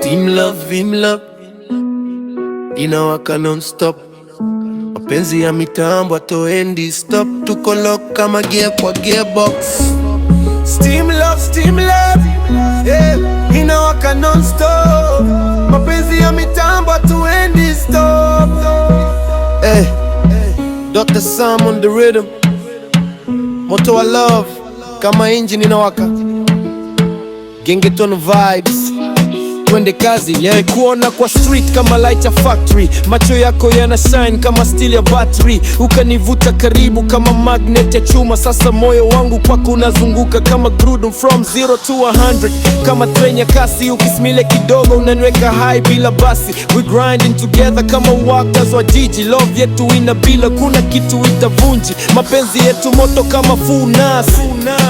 Steam love, vim love, inawaka non-stop. Mapenzi ya mitambo hatoendi stop. Tuko lock kama gear kwa gearbox. Steam love, yeah, inawaka non-stop. Mapenzi ya mitambo hatoendi stop. Hey, Dr. Sam on the rhythm. Moto wa love kama engine inawaka. Gengeton vibes, twende kazi, yeah. Kuona kwa street kama light ya factory. Macho yako yana shine kama steel ya battery. Ukanivuta karibu kama magnet ya chuma. Sasa moyo wangu kwako unazunguka kama grudum. From 0 to 100 kama train ya kasi. Ukismile kidogo unaniweka high bila basi. We grinding together kama workers wa jiji. Love yetu inabila, kuna kitu itavunji. Mapenzi yetu moto kama furnace,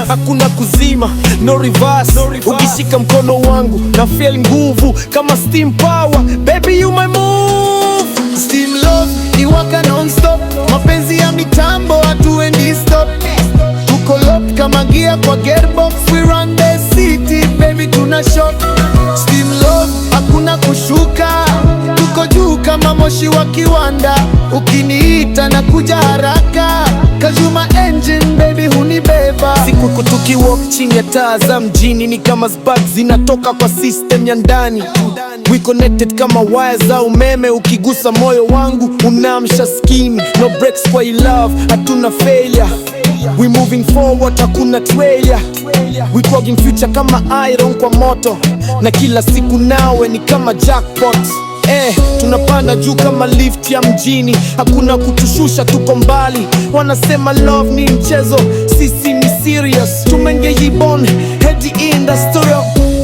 hakuna kuzima, no reverse. Ukishika mkono wangu na feel nguvu kama steam power. Baby you my move. Steam love iwaka non-stop. Mapenzi ya mitambo hatuendi stop. Tuko lock kama gear kwa gearbox. We run the city baby, tuna shot. Steam love hakuna kushuka. Tuko juu kama moshi wa kiwanda. Ukiniita na kuja haraka. Kajuma engine baby hunibeba. Siku kutuki walk chini ya taa za mjini. Ni kama sparks zinatoka kwa system ya ndani. We connected kama wires za umeme. Ukigusa moyo wangu unamsha skimi. No breaks kwa I love, hatuna failure. We moving forward, hakuna trailer. We clogging future kama iron kwa moto. Na kila siku nawe ni kama jackpot. Tunapanda juu kama lift ya mjini. Hakuna kutushusha, tuko mbali. Wanasema love ni mchezo, sisi ni serious. Tumengei born, head in the story.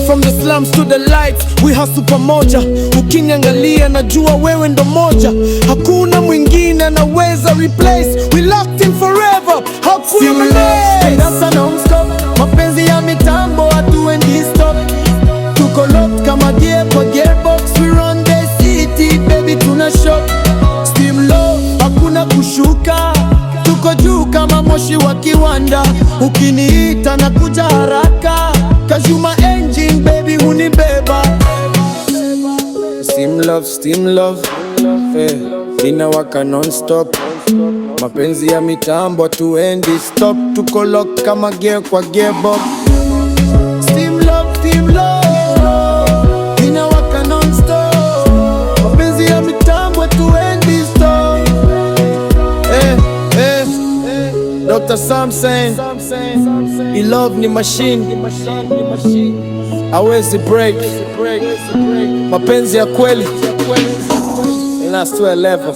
From the slums to the lights, we hustle pamoja. Ukiniangalia najua wewe ndo moja. Hakuna mwingine anaweza replace. We locked in forever, hakuna malaise. Non-stop, mapenzi ya mitambo hatuendi stop. Tuko locked kama gear kwa gearbox. We run the city baby, tuna shot. Steam low, hakuna kushuka. Tuko juu kama moshi wa kiwanda. Ukiniita na kuja haraka. Kajuma engine baby hunibeba. Steam love, inawaka non-stop. Mapenzi ya mitambo hatuendi stop. Tuko lock kama gear kwa gearbox. Steam love, inawaka non-stop. Mapenzi ya mitambo hatuendi stop. Dr. Sam saying, I love ni machine, hawezi break. Mapenzi ya kweli, last to a level.